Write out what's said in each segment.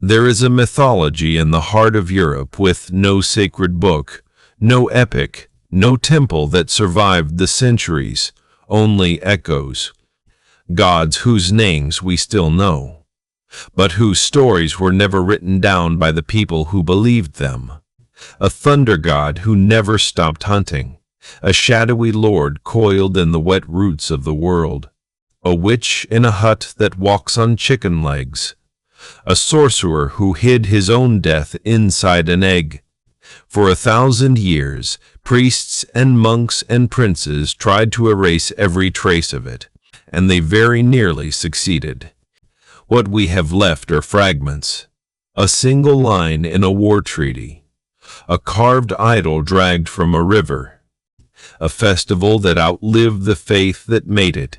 There is a mythology in the heart of Europe with no sacred book, no epic, no temple that survived the centuries, only echoes. Gods whose names we still know, but whose stories were never written down by the people who believed them. A thunder god who never stopped hunting, a shadowy lord coiled in the wet roots of the world, a witch in a hut that walks on chicken legs, a sorcerer who hid his own death inside an egg. For 1,000 years, priests and monks and princes tried to erase every trace of it, and they very nearly succeeded. What we have left are fragments, a single line in a war treaty, a carved idol dragged from a river, a festival that outlived the faith that made it,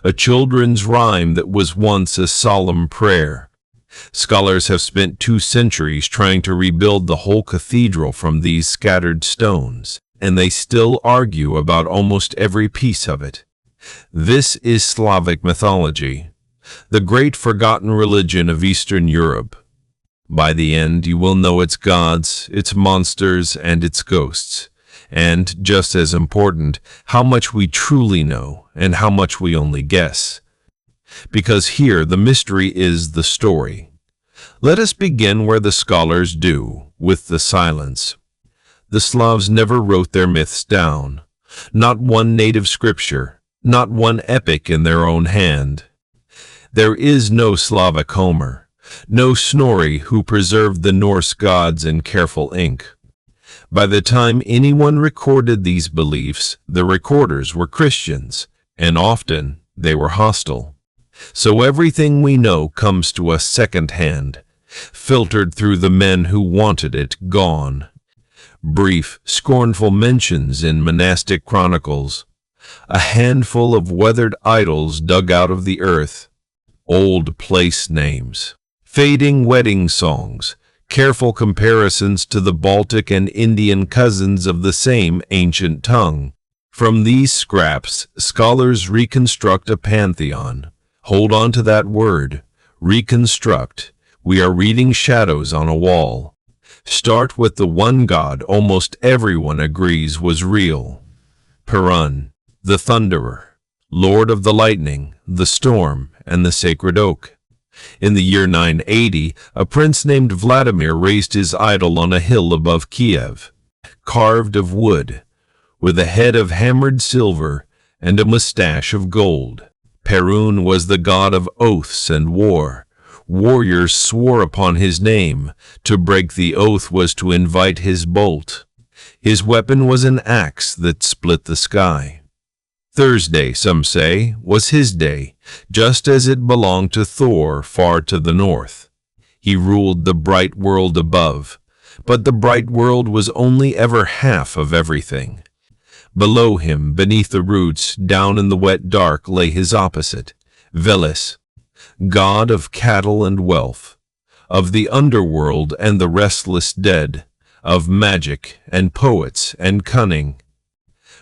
a children's rhyme that was once a solemn prayer. Scholars have spent 2 centuries trying to rebuild the whole cathedral from these scattered stones, and they still argue about almost every piece of it. This is Slavic mythology, the great forgotten religion of Eastern Europe. By the end, you will know its gods, its monsters, and its ghosts, and, just as important, how much we truly know and how much we only guess. Because here the mystery is the story. Let us begin where the scholars do, with the silence. The Slavs never wrote their myths down. Not one native scripture, not one epic in their own hand. There is no Slavic Homer, no Snorri who preserved the Norse gods in careful ink. By the time anyone recorded these beliefs, the recorders were Christians, and often they were hostile. So everything we know comes to us second-hand, filtered through the men who wanted it gone. Brief, scornful mentions in monastic chronicles, a handful of weathered idols dug out of the earth, old place names, fading wedding songs, careful comparisons to the Baltic and Indian cousins of the same ancient tongue. From these scraps, scholars reconstruct a pantheon. Hold on to that word, reconstruct. We are reading shadows on a wall. Start with the one god almost everyone agrees was real. Perun, the thunderer, lord of the lightning, the storm, and the sacred oak. In the year 980, a prince named Vladimir raised his idol on a hill above Kiev, carved of wood, with a head of hammered silver and a mustache of gold. Perun was the god of oaths and war. Warriors swore upon his name. To break the oath was to invite his bolt. His weapon was an axe that split the sky. Thursday, some say, was his day, just as it belonged to Thor far to the north. He ruled the bright world above, but the bright world was only ever half of everything. Below him, beneath the roots, down in the wet dark, lay his opposite, Veles, god of cattle and wealth, of the underworld and the restless dead, of magic and poets and cunning.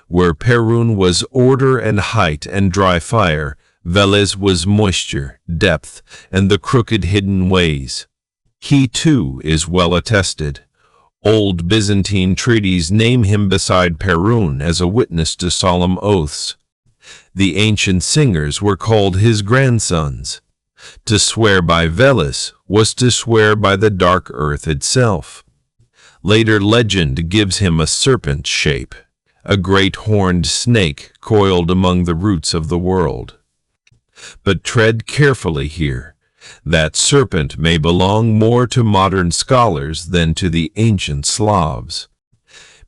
Where Perun was order and height and dry fire, Veles was moisture, depth, and the crooked hidden ways. He too is well attested. Old Byzantine treaties name him beside Perun as a witness to solemn oaths. The ancient singers were called his grandsons. To swear by Veles was to swear by the dark earth itself. Later legend gives him a serpent shape, a great horned snake coiled among the roots of the world. But tread carefully here. That serpent may belong more to modern scholars than to the ancient Slavs,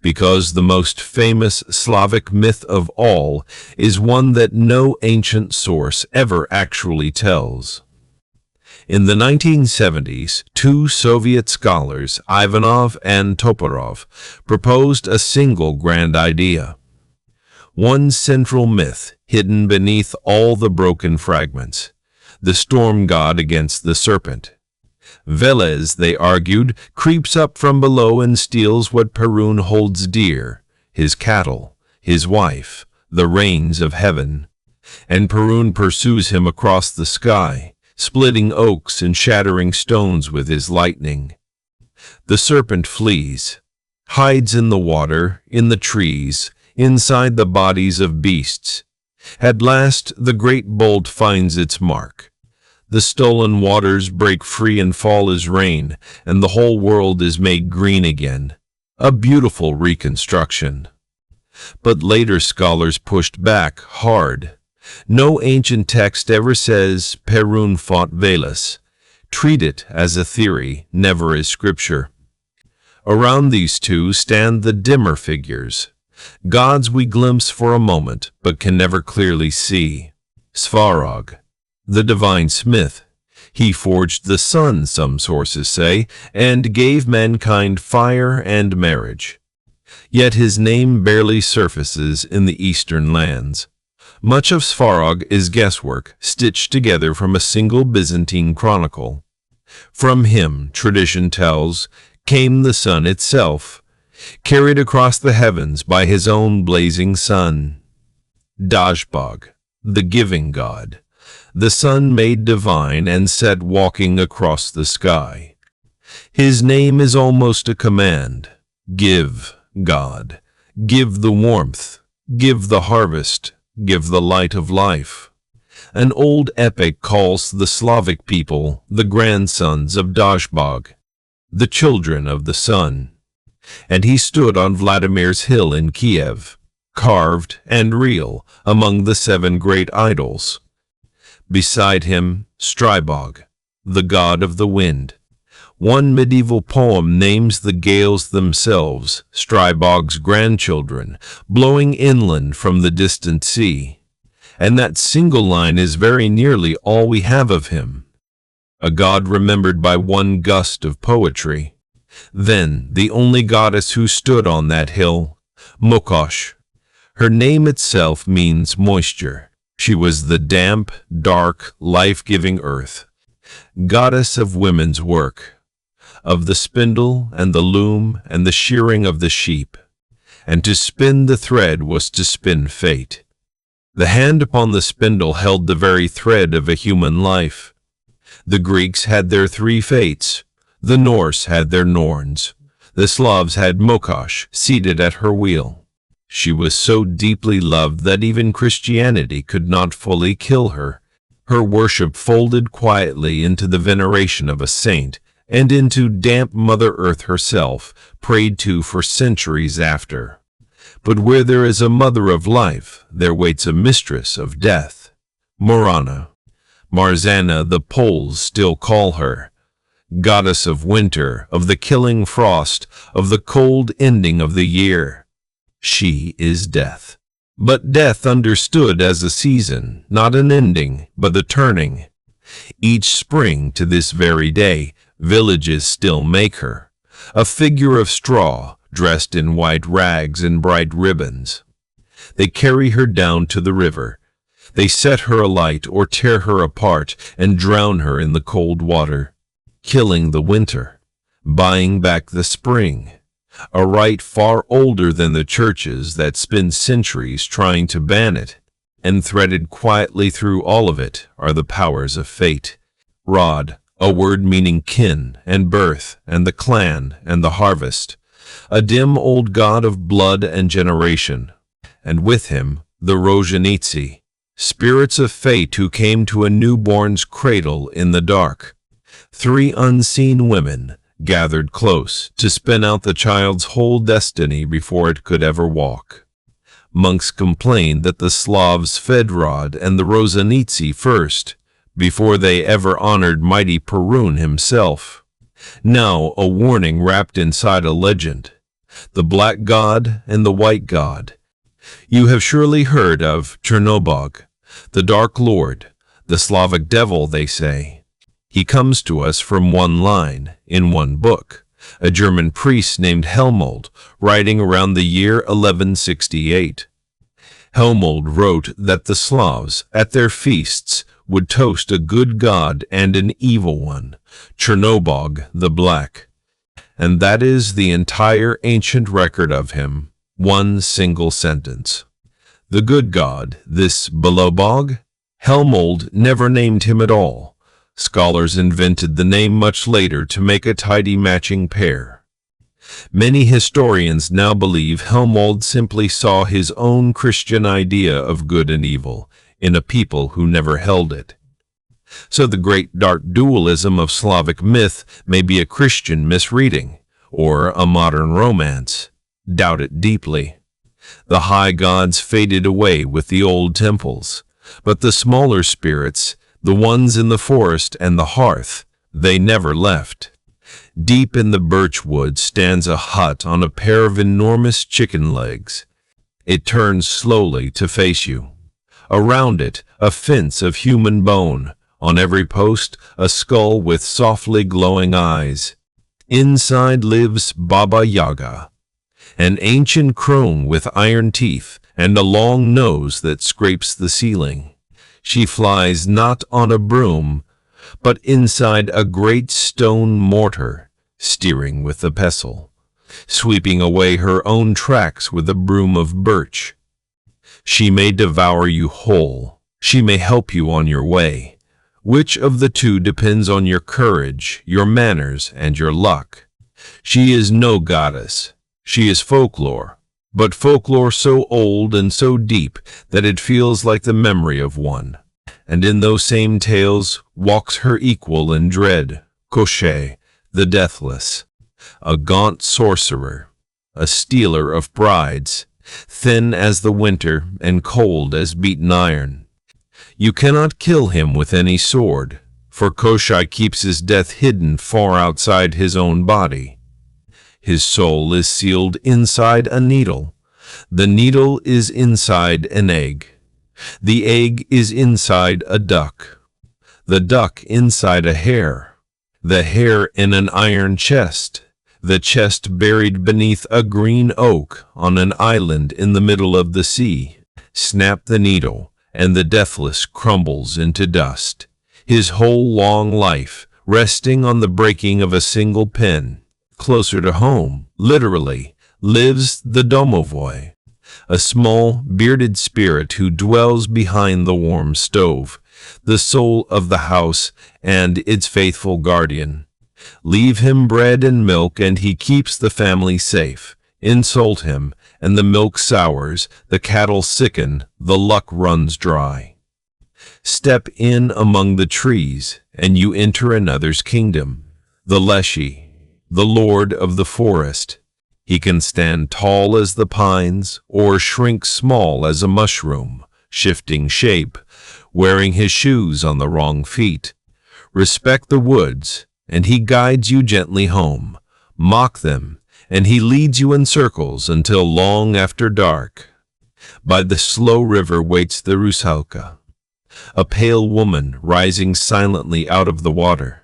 because the most famous Slavic myth of all is one that no ancient source ever actually tells. In the 1970s, 2 Soviet scholars, Ivanov and Toporov, proposed a single grand idea. One central myth hidden beneath all the broken fragments. The storm god against the serpent. Veles, they argued, creeps up from below and steals what Perun holds dear, his cattle, his wife, the reins of heaven. And Perun pursues him across the sky, splitting oaks and shattering stones with his lightning. The serpent flees, hides in the water, in the trees, inside the bodies of beasts. At last the great bolt finds its mark. The stolen waters break free and fall as rain, and the whole world is made green again. A beautiful reconstruction. But later scholars pushed back hard. No ancient text ever says Perun and Veles. Treat it as a theory, never as scripture. Around these two stand the dimmer figures, gods we glimpse for a moment but can never clearly see. Svarog, the divine smith. He forged the sun, some sources say, and gave mankind fire and marriage. Yet his name barely surfaces in the eastern lands. Much of Svarog is guesswork, stitched together from a single Byzantine chronicle. From him, tradition tells, came the sun itself, carried across the heavens by his own blazing sun. Dajbog, the giving god, the sun made divine and set walking across the sky. His name is almost a command. Give, God, give the warmth, give the harvest, give the light of life. An old epic calls the Slavic people the grandsons of Dajbog, the children of the sun. And he stood on Vladimir's hill in Kiev, carved and real among the 7 great idols. Beside him, Strybog, the god of the wind. One medieval poem names the gales themselves Strybog's grandchildren, blowing inland from the distant sea. And that single line is very nearly all we have of him. A god remembered by one gust of poetry. Then the only goddess who stood on that hill, Mokosh. Her name itself means moisture. She was the damp, dark, life-giving earth, goddess of women's work, of the spindle and the loom and the shearing of the sheep. And to spin the thread was to spin fate. The hand upon the spindle held the very thread of a human life. The Greeks had their 3 fates. The Norse had their Norns. The Slavs had Mokosh seated at her wheel. She was so deeply loved that even Christianity could not fully kill her. Her worship folded quietly into the veneration of a saint and into damp Mother Earth herself, prayed to for centuries after. But where there is a mother of life, there waits a mistress of death. Morana. Marzana the Poles still call her, goddess of winter, of the killing frost, of the cold ending of the year. She is death. But death understood as a season, not an ending, but the turning. Each spring to this very day, villages still make her, a figure of straw, dressed in white rags and bright ribbons. They carry her down to the river. They set her alight or tear her apart and drown her in the cold water, killing the winter, buying back the spring, a rite far older than the churches that spend centuries trying to ban it, and threaded quietly through all of it are the powers of fate. Rod, a word meaning kin and birth and the clan and the harvest, a dim old god of blood and generation, and with him the Rozhanitsi, spirits of fate who came to a newborn's cradle in the dark. 3 unseen women gathered close to spin out the child's whole destiny before it could ever walk. Monks complained that the Slavs fed Rod and the Rozhanitsi first, before they ever honored mighty Perun himself. Now a warning wrapped inside a legend. The black god and the white god. You have surely heard of Chernobog, the Dark Lord, the Slavic devil, they say. He comes to us from one line, in one book, a German priest named Helmold, writing around the year 1168. Helmold wrote that the Slavs, at their feasts, would toast a good god and an evil one, Chernobog the Black. And that is the entire ancient record of him, one single sentence. The good god, this Belobog, Helmold never named him at all. Scholars invented the name much later to make a tidy matching pair. Many historians now believe Helmold simply saw his own Christian idea of good and evil in a people who never held it. So the great dark dualism of Slavic myth may be a Christian misreading or a modern romance. Doubt it deeply. The high gods faded away with the old temples, but the smaller spirits, the ones in the forest and the hearth, they never left. Deep in the birch wood stands a hut on a pair of enormous chicken legs. It turns slowly to face you. Around it, a fence of human bone. On every post, a skull with softly glowing eyes. Inside lives Baba Yaga, an ancient crone with iron teeth and a long nose that scrapes the ceiling. She flies not on a broom, but inside a great stone mortar, steering with a pestle, sweeping away her own tracks with a broom of birch. She may devour you whole. She may help you on your way. Which of the two depends on your courage, your manners, and your luck. She is no goddess. She is folklore, but folklore so old and so deep that it feels like the memory of one. And in those same tales walks her equal in dread, Koschei, the deathless, a gaunt sorcerer, a stealer of brides, thin as the winter and cold as beaten iron. You cannot kill him with any sword, for Koschei keeps his death hidden far outside his own body. His soul is sealed inside a needle. The needle is inside an egg. The egg is inside a duck. The duck inside a hare. The hare in an iron chest. The chest buried beneath a green oak on an island in the middle of the sea. Snap the needle, and the deathless crumbles into dust. His whole long life resting on the breaking of a single pin. Closer to home, literally, lives the domovoi, a small, bearded spirit who dwells behind the warm stove, the soul of the house and its faithful guardian. Leave him bread and milk and he keeps the family safe. Insult him, and the milk sours, the cattle sicken, the luck runs dry. Step in among the trees, and you enter another's kingdom, the Leshy, the lord of the forest. He can stand tall as the pines, or shrink small as a mushroom, shifting shape, wearing his shoes on the wrong feet. Respect the woods, and he guides you gently home. Mock them, and he leads you in circles until long after dark. By the slow river waits the rusalka, a pale woman rising silently out of the water.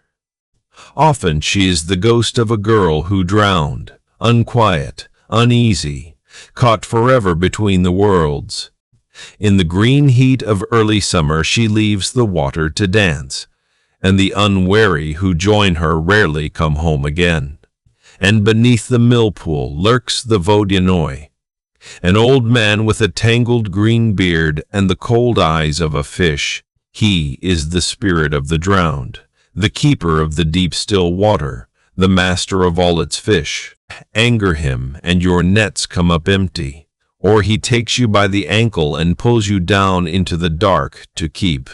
Often she is the ghost of a girl who drowned, unquiet, uneasy, caught forever between the worlds. In the green heat of early summer she leaves the water to dance, and the unwary who join her rarely come home again. And beneath the millpool lurks the vodyanoi, an old man with a tangled green beard and the cold eyes of a fish. He is the spirit of the drowned, the keeper of the deep still water, the master of all its fish. Anger him, and your nets come up empty, or he takes you by the ankle and pulls you down into the dark to keep.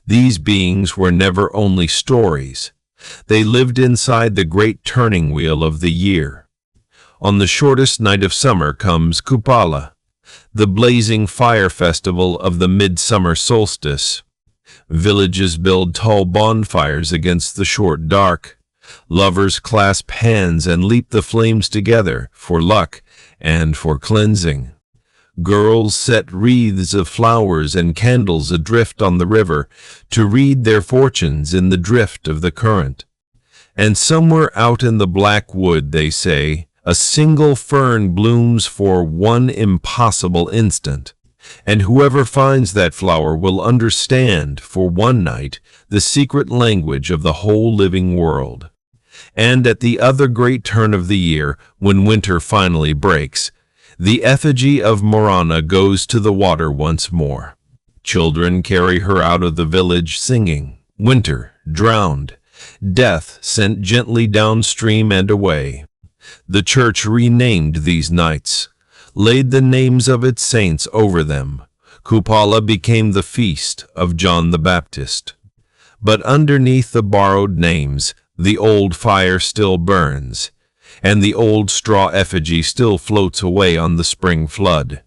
These beings were never only stories. They lived inside the great turning wheel of the year. On the shortest night of summer comes Kupala, the blazing fire festival of the midsummer solstice. Villages build tall bonfires against the short dark. Lovers clasp hands and leap the flames together for luck and for cleansing. Girls set wreaths of flowers and candles adrift on the river to read their fortunes in the drift of the current. And somewhere out in the black wood, they say, a single fern blooms for one impossible instant. And whoever finds that flower will understand, for one night, the secret language of the whole living world. And at the other great turn of the year, when winter finally breaks, the effigy of Morana goes to the water once more. Children carry her out of the village singing, "Winter, drowned. Death sent gently downstream and away. The church renamed these nights, laid the names of its saints over them. Kupala became the feast of John the Baptist. But underneath the borrowed names, the old fire still burns, and the old straw effigy still floats away on the spring flood.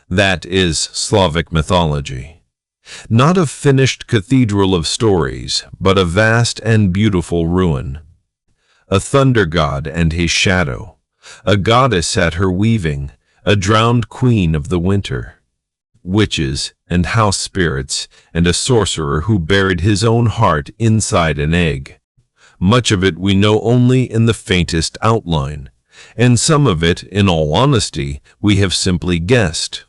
That is Slavic mythology. Not a finished cathedral of stories, but a vast and beautiful ruin. A thunder god and his shadow, a goddess at her weaving, a drowned queen of the winter, witches and house spirits, and a sorcerer who buried his own heart inside an egg. Much of it we know only in the faintest outline, and some of it, in all honesty, we have simply guessed.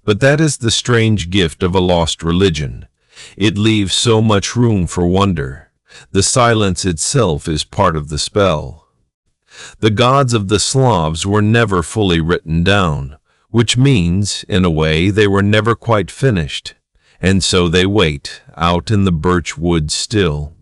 But that is the strange gift of a lost religion. It leaves so much room for wonder. The silence itself is part of the spell. The gods of the Slavs were never fully written down, which means, in a way, they were never quite finished, and so they wait, out in the birch woods still.